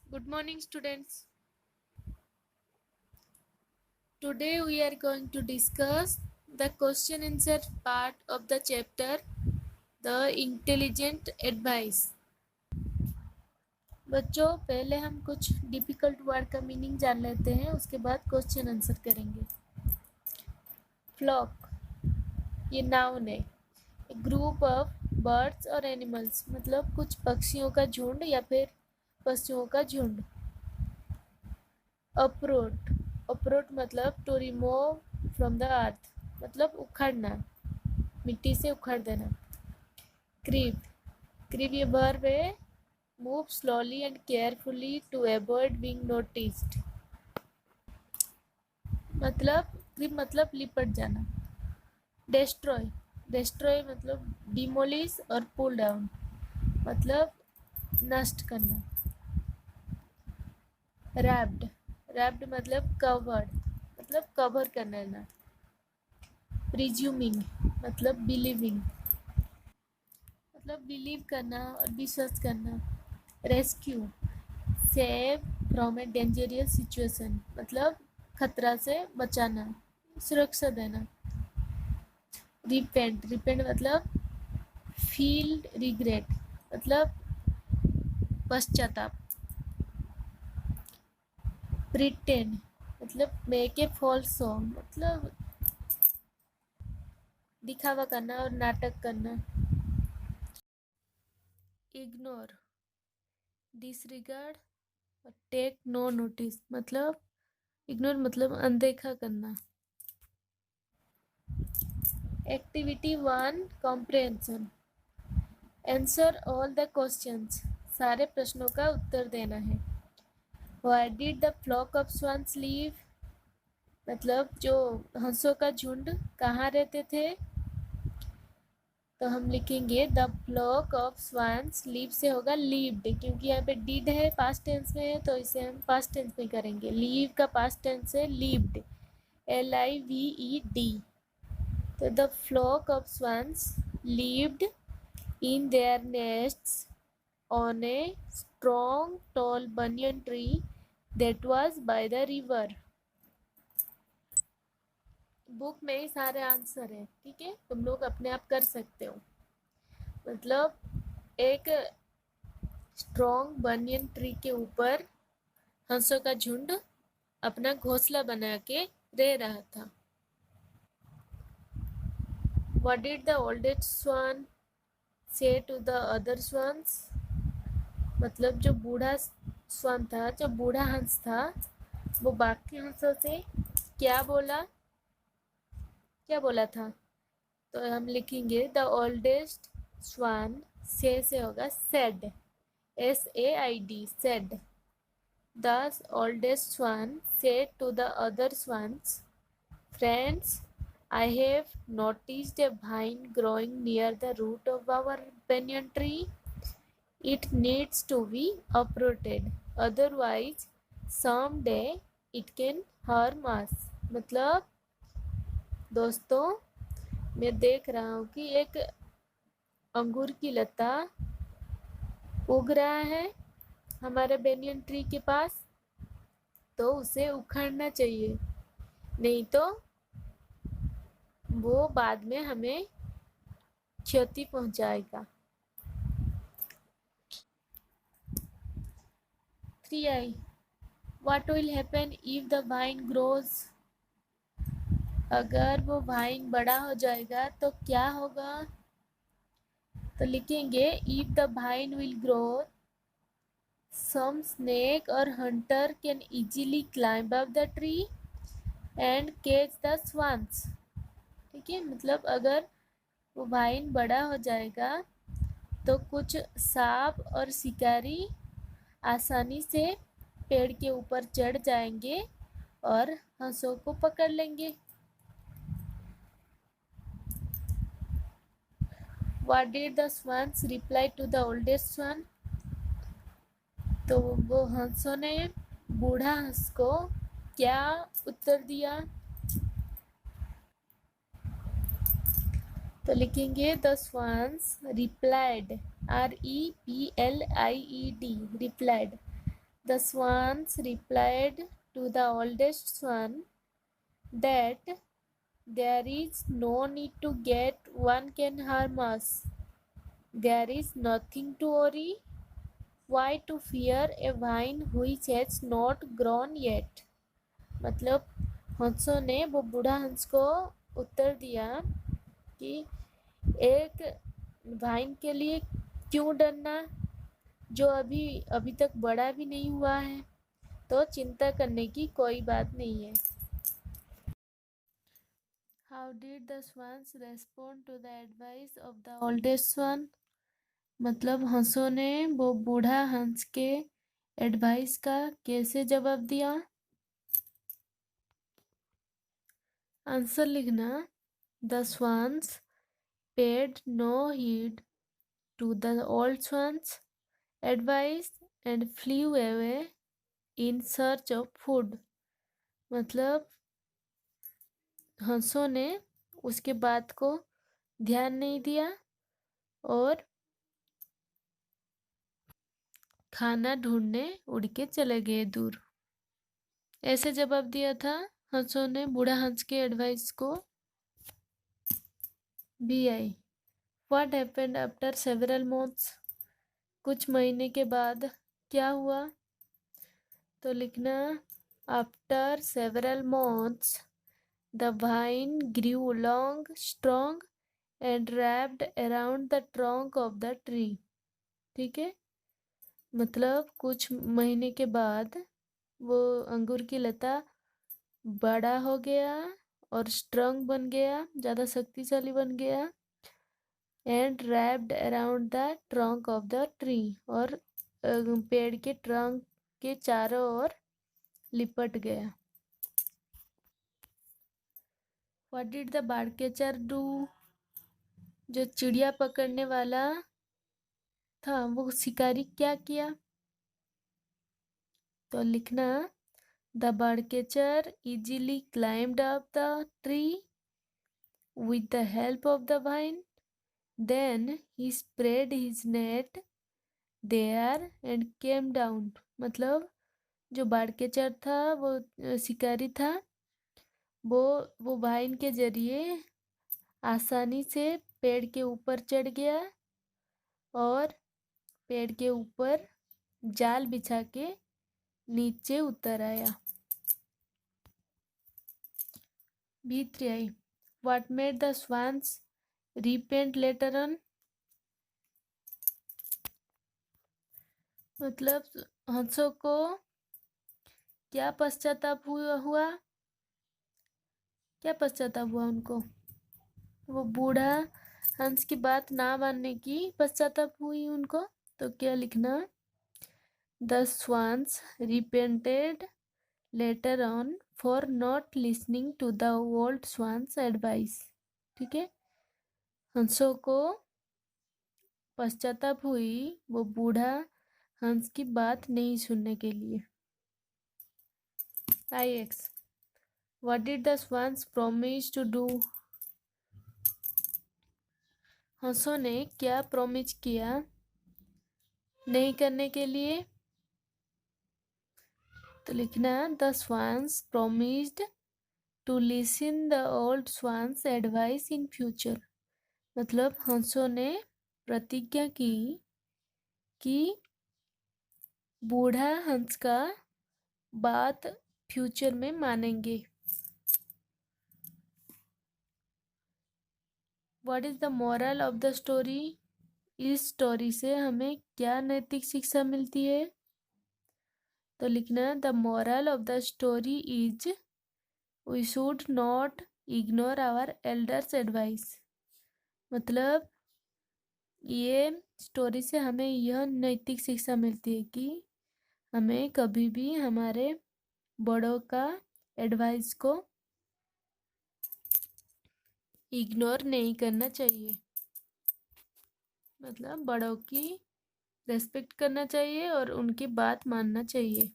Good morning, students. Today we are going to discuss the question answer part of the chapter The Intelligent Advice. बच्चों, पहले हम कुछ difficult word का meaning जान लेते हैं, उसके बाद क्वेश्चन आंसर करेंगे। फ्लॉक, ये नाउन है। ग्रुप ऑफ बर्ड्स और एनिमल्स, मतलब कुछ पक्षियों का झुंड या फिर पशुओं का झुंड। अपरूट, अपरूट मतलब to remove from the earth, मतलब उखाड़ना, मिट्टी से उखाड़ देना। क्रीप, क्रीप ये वर्ब है। Move slowly and carefully to avoid being noticed, मतलब क्रीप मतलब लिपट जाना। डेस्ट्रॉय, डेस्ट्रॉय मतलब डिमोलिश और पुल डाउन, मतलब नष्ट करना। रैप्ड, रैप्ड मतलब कवर्ड, मतलब कवर करना। प्रिज्यूमिंग मतलब बिलीविंग, मतलब बिलीव करना और विश्वास करना। Rescue, save from A dangerous situation, मतलब खतरा से बचाना, सुरक्षा देना। रिपेंट, रिपेंट मतलब फील रिग्रेट, मतलब पश्चाताप। प्रिटेंड मतलब मेक ए फॉल्स सॉन्ग, मतलब दिखावा करना और नाटक करना। इग्नोर, डिसरिगार्ड और टेक नो नोटिस, मतलब इग्नोर मतलब अनदेखा करना। Activity 1 comprehension, answer all the questions, सारे प्रश्नों का उत्तर देना है। Why did the flock of swans leave, मतलब जो हंसों का झुंड कहाँ रहते थे, तो हम लिखेंगे the flock of swans, leave से होगा लीव्ड, क्योंकि यहाँ पे डिड है पास्ट टेंस में है, तो इसे हम पास्ट टेंस में करेंगे। लीव का पास्ट टेंस है लीव्ड, LIVED। तो the flock of swans lived in their nests on a strong tall banyan tree that was by the river। Book में ही सारे आंसर है, ठीक है, तुम लोग अपने आप कर सकते हो। मतलब एक स्ट्रॉन्ग बनियन ट्री के ऊपर हंसों का झुंड अपना घोंसला बना के रह रहा था। What did the oldest swan say to the other swans, मतलब जो बूढ़ा स्वान था, जो बूढ़ा हंस था, वो बाकी हंसों से क्या बोला, क्या बोला था, तो हम लिखेंगे द ओल्डेस्ट स्वान, से होगा said, SAID, said। The oldest swan said to the other swans, friends, I have noticed a vine growing near the root of our banyan tree. It needs to be uprooted, otherwise someday it can harm us। मतलब दोस्तों, मैं देख रहा हूँ कि एक अंगूर की लता उग रहा है हमारे बेनियन ट्री के पास, तो उसे उखाड़ना चाहिए, नहीं तो वो बाद में हमें क्षति पहुंचाएगा। 3I, what will happen if the vine grows, अगर वो वाइन बड़ा हो जाएगा तो क्या होगा, तो लिखेंगे if the vine will grow, some snake or hunter can easily climb up the tree and catch the swans। ठीक है, मतलब अगर वो वाइन बड़ा हो जाएगा तो कुछ सांप और शिकारी आसानी से पेड़ के ऊपर चढ़ जाएंगे और हंसों को पकड़ लेंगे। What did the swans reply to the oldest swan, तो वो हंसों ने बूढ़ा हंस को क्या उत्तर दिया, तो लिखेंगे the swans replied, REPLIED, replied The swans replied to the oldest swan that there is no need to get, one can harm us. There is nothing to worry. Why to fear a vine which has not grown yet? मतलब हंसों ने वो बूढ़ा हंस को उत्तर दिया कि एक wine के लिए क्यों डरना जो अभी तक बड़ा भी नहीं हुआ है, तो चिंता करने की कोई बात नहीं है। How did the swans respond to the advice of the oldest swan? मतलब हंसों ने वो बूढ़ा हंस के एडवाइस का कैसे जवाब दिया? आंसर लिखना। The swans paid no heed to the old swan's advice and flew away in search of food. मतलब हंसों ने उसके बात को ध्यान नहीं दिया और खाना ढूंढने उड़ के चले गए दूर। ऐसे जवाब दिया था हंसों ने बूढ़ा हंस के एडवाइस को। भी आई। What happened after several months? कुछ महीने के बाद क्या हुआ? तो लिखना after several months the vine grew long, strong and wrapped around the trunk of the tree. ठीक है, मतलब कुछ महीने के बाद वो अंगूर की लता बड़ा हो गया और स्ट्रॉन्ग बन गया, ज़्यादा शक्तिशाली बन गया। And wrapped around the trunk of the tree, और पेड़ के ट्रंक के चारों ओर लिपट गया। What did the bird catcher do? जो चिड़िया पकड़ने वाला था वो शिकारी क्या किया? तो लिखना the bird catcher easily climbed up the tree with the help of the vine. Then he spread his net there and came down. मतलब जो बाड़ कैचर था वो शिकारी था, वो वाइन के जरिए आसानी से पेड़ के ऊपर चढ़ गया और पेड़ के ऊपर जाल बिछा के नीचे उतर आया। भीतर आई। What made the swans repent later on? मतलब हंसों को क्या पश्चाताप हुआ? क्या पश्चाताप हुआ उनको? वो बूढ़ा हंस की बात ना मानने की पश्चाताप हुई उनको। तो क्या लिखना? The swans repented later on for not listening to the old swan's advice. ठीक है, हंसों को पश्चाताप हुई वो बूढ़ा हंस की बात नहीं सुनने के लिए। IX. What did the swans promise to do? हंसों ने क्या प्रॉमिस किया नहीं करने के लिए? तो लिखना the swans promised to listen the old swans advice in future. मतलब हंसों ने प्रतिज्ञा की कि बूढ़ा हंस का बात फ्यूचर में मानेंगे। What is the moral of the story? इस स्टोरी से हमें क्या नैतिक शिक्षा मिलती है? तो लिखना the moral of the story is we should not ignore our elders advice. मतलब ये स्टोरी से हमें यह नैतिक शिक्षा मिलती है कि हमें कभी भी हमारे बड़ों का एडवाइस को इग्नोर नहीं करना चाहिए। मतलब बड़ों की रेस्पेक्ट करना चाहिए और उनकी बात मानना चाहिए।